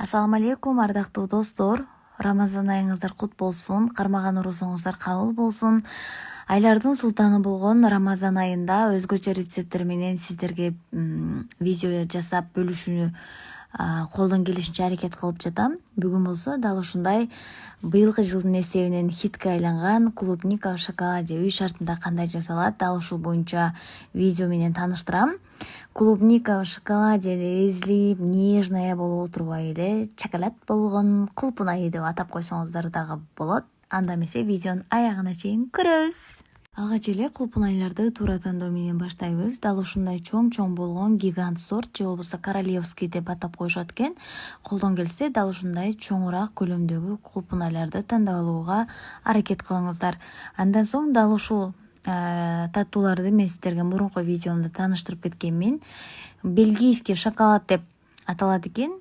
Ассаламу алейкум, ардактуу достор. Рамазан айыңыздар кут болсун, кармаган орозоңуздар кабыл болсун. Айлардын султаны болгон Рамазан айында өзгөчө рецепттер менен сиздерге видео жасап бөлүшүүнү колдон келишинче аракет кылып жатам. Бүгүн болсо дал ушундай быйылкы жылдын эсебинен хитке айланган клубника в шоколаде үй шартында кандай жасалат, дал ушул боюнча видео менен тааныштырам. Клубника в шоколаде эзилип, нежная болуп отурбай эле чоколад болгон кулпун айы деп атап койсоңуздар дагы болот. Анда эмесе видеонун аягына чейин көрөбүз. Алгач эле кулпун айларды туура тандоо менен баштайбыз. Дал ушундай чоң болгон гигант сорт же болбосо королевский деп атап коюшат экен. Колдон келсе дал ушундай чоңураак көлөмдөгү кулпун айларды тандап алууга аракет кылыңыздар. Андан соң дал ушул таттууларды мен сиздерге мурунку видеомдо тааныштырып кеткенмин. Бельгийский шоколад деп аталат экен.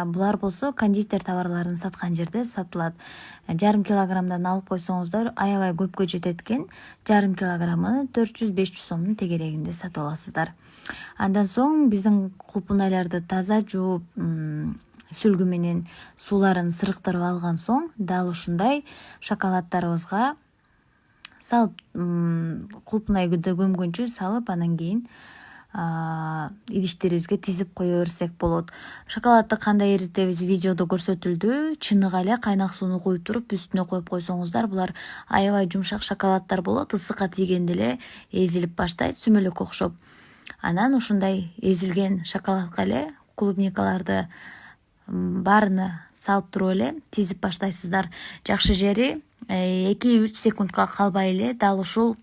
Булар болсо кондитер товарларын саткан жерде сатылат. Жарым килограммдан алып койсоңуздар аябай көпкө жетет экен. Жарым килограммы 400-500 сомдун тегерегинде сатып аласыздар. Андан соң биздин кулпун айларды таза жууп, сүлгү менен сууларын сырыктырып алган соң дал ушундай шоколаддарыбызга салып, кулпун айды көмгөнчө салып, анан кийин идиштерибизге тизип кое берсек болот. Шоколадды кандай эритебиз видеодо көрсөтүлдү. Чыныгы эле кайнак сууну куюп туруп, үстүнө коюп койсоңуздар, булар аябай жумшак шоколаддар болот. Ысыкка тийгенде эле эзилип баштайт, сүмөлөккө окшоп. Анан ушундай эзилген шоколадка эле клубникаларды баарына салып туруп эле тизип баштайсыздар. Жакшы жери 2-3 секундка калбай эле дал ушул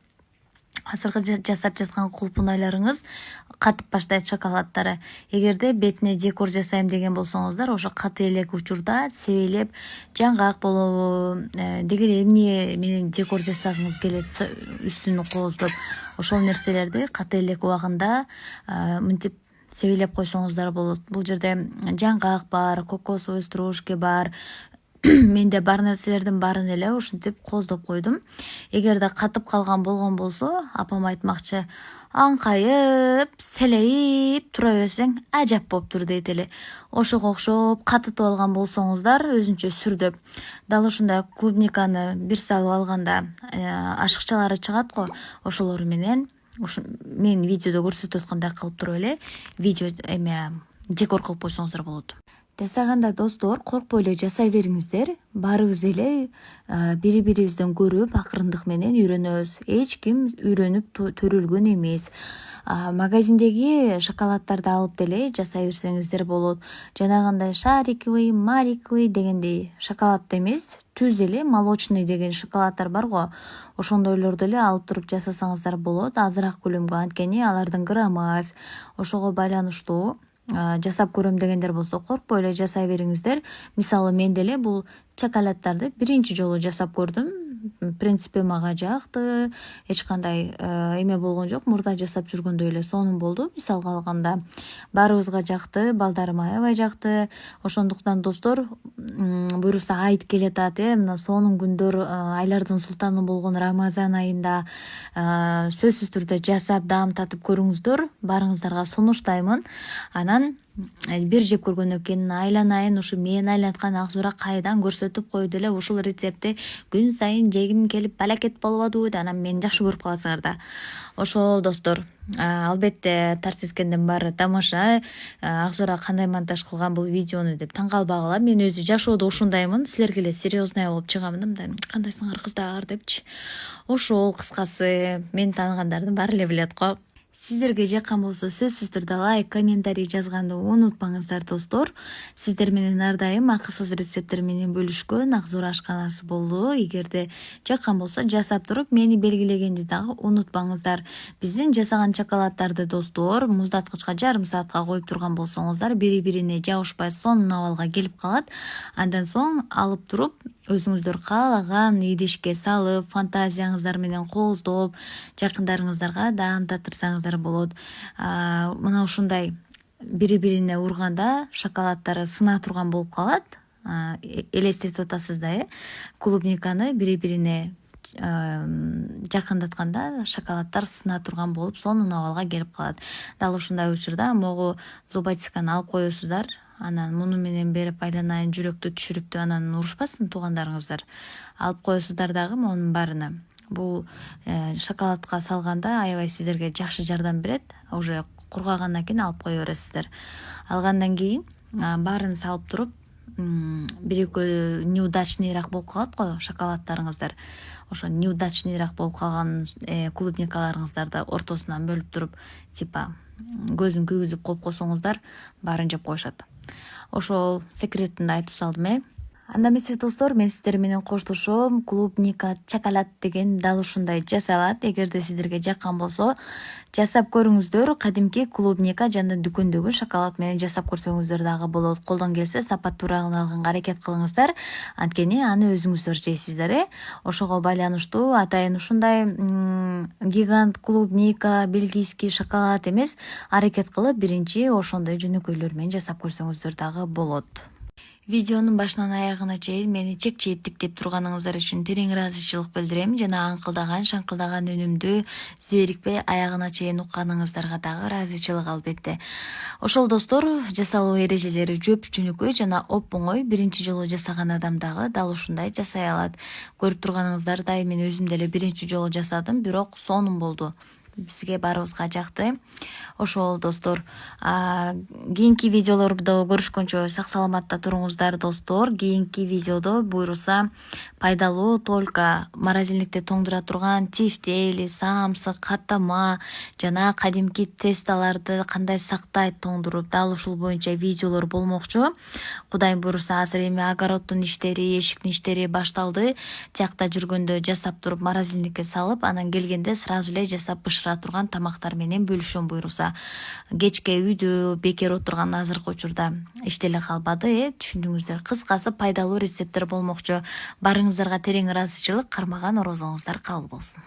азыркы жасап жаткан кулпун айларыңыз катып баштайт шоколаддары. Эгерде бетине декор жасайм деген болсоңуздар, ошо каты элек учурда себелеп жаңгак болобу, деги эле эмне менен декор жасагыңыз келет үстүнү кооздоп, ошол нерселерди каты элек убагында мынтип себелеп койсоңуздар болот. Бул жерде жаңгак бар, кокосовый стружки бар. Менде бар нерселердин баарын эле ушинтип кооздоп койдум. Эгерде катып калган болгон болсо, апам айтмакчы, аңкайып, селейип тура берсең ажап болуптур дейт эле. Ошого окшоп катытып алган болсоңуздар, өзүнчө сүрдөп, дал ушундай клубниканы бир салып алганда ашыкчалары чыгат го, ошолор менен мен видеодо көрсөтүп аткандай кылып туруп эле видео декор кылып койсоңуздар болот. Жасаганда достор, коркпой эле жасай бериңиздер. Баарыбыз эле бири-бирибизден көрүп, акырындык менен үйрөнөбүз. Эч ким үйрөнүп төрөлгөн эмес. Магазиндеги шоколаддарды алып деле жасай берсеңиздер болот. Жанагындай шариковый, мариковый дегендей шоколад эмес, түз эле молочный деген шоколаддар бар го. Ошондойлорду эле алып туруп жасасаңыздар болот. Азыраак көлөмгө, анткени алардын граммы аз. Ошого байланыштуу жасап көрөм дегендер болсо, коркпой эле жасай бериңиздер. Мисалы, мен деле бул шоколаддарды биринчи жолу жасап көрдүм. В принципе, мага жакты. Эч кандай эме болгон жок. Мурда жасап жүргөндөй эле сонун болду. Мисалга алганда, баарыбызга жакты, балдарыма аябай жакты. Ошондуктан достор, буюрса айт келатат, мына сонун күндөр, айлардын султаны болгон Рамазан айында сөзсүз түрдө жасап даам татып көрүңүздөр. Баарыңыздарга сунуштаймын. Анан бир жеп көргөндөн кийин айланайын, ушу мен айланткан Акзура кайдан көрсөтүп койду эле, ушул рецептти күн сайын жегим келип балакет болуп атуу, анан мени жакшы көрүп каласыңар да. Ошол достор, албетте тарс эткенден баары тамаша. Акзура кандай монтаж кылган бул видеону деп таң калбагыла. Мен өзү жашоодо ушундаймын, силерге эле серьезная болуп чыгам да, мындай кандайсыңар кыздар депчи. Ошол кыскасы мени тааныгандардын баары эле билет го. Сиздерге жаккан болсо сөзсүз түрдө лайк, комментарий жазганды унутпаңыздар достор. Сиздер менен ар дайым акысыз рецепттер менен бөлүшкөн Акзура ашканасы болду. Эгерде жаккан болсо жасап туруп мени белгилегенди дагы унутпаңыздар. Биздин жасаган шоколаддарды достор муздаткычка жарым саатка коюп турган болсоңуздар, бири-бирине жабышпай сонун абалга келип калат. Андан соң алып туруп өзүңүздөр каалаган идишке салып, фантазияңыздар менен кооздоп, жакындарыңыздарга даам татырсаңыздар болот. Мына ушундай бири-бирине урганда шоколаддары сына турган болуп калат. Элестетип атасыз да, клубниканы бири-бирине жакындатканда шоколаддар сына турган болуп сонун абалга келип калат. Дал ушундай учурда могу зубочистканы алып коесуздар. анан муну менен берип айланайын жүрөктү түшүрүп деп анан урушпасын туугандарыңыздар. Алып коесуздар дагы монун баарына. Бул шоколадка салганда аябай сиздерге жакшы жардам берет. Уже кургагандан кийин алып кое бересиздер. Алгандан кийин баарын салып туруп, бир экөө неудачныйраак болуп калат го шоколадтарыңыздар. Ошо неудачныйраак болуп калган клубникаларыңыздарды ортосунан бөлүп туруп, типа көзүн күйгүзүп коюп койсоңуздар, баарын жеп коюшат. Ошол секретин да айтып салдым. Анда эмесе достор, мен сиздер менен коштошом. Клубника чоколад деген дал ушундай жасалат. Эгерде сиздерге жаккан болсо, жасап көрүңүздөр. Кадимки клубника жана дүкөндөгү шоколад менен жасап көрсөңүздөр дагы болот. Колдон келсе сапаттуураагын алганга аракет кылыңыздар. Анткени аны өзүңүздөр жейсиздер. Ошого байланыштуу атайын ушундай гигант клубника, бельгийский шоколад эмес, аракет кылып биринчи ошондой жөнөкөйлөр менен жасап көрсөңүздөр дагы болот. Видеонун башынан аягына чейин мени чек-чейттиктеп турганыңыздар үчүн терең ыраазычылык билдирем жана аңкылдаган, шаңкылдаган үнүмдү зерикпей аягына чейин укканыңыздарга дагы ыраазычылык албетте. Ошол достор, жасалуу эрежелери жөп жөнөкөй жана оп-оңой. Биринчи жолу жасаган адам дагы дал ушундай жасай алат. Көрүп турганыңыздардай мен өзүм деле биринчи жолу жасадым, бирок сонун болду. Бизге баарыбызга жакты. Ошол достор, кийинки видеолордо көрүшкөнчө сак саламатта туруңуздар достор. Кийинки видеодо буюрса пайдалуу только морозильникте тоңдура турган тефтели, самсы, каттама жана кадимки тесталарды кандай сактайт тоңдуруп, дал ушул боюнча видеолор болмокчу. Кудайым буюрса азыр эми огороддун иштери, эшиктин иштери башталды. Тиякта жүргөндө жасап туруп морозильникке салып, анан келгенде сразу эле жасап бышыра турган тамактар менен бөлүшөм буюрса. Кечке үйдө бекер отурган азыркы учурда иштеле калбады, түшүндүңүздөр. Кыскасы пайдалуу рецепттер болмокчу. Барыңыздарга терең ыраазычылык, кармаган орозоңуздар кабыл болсун.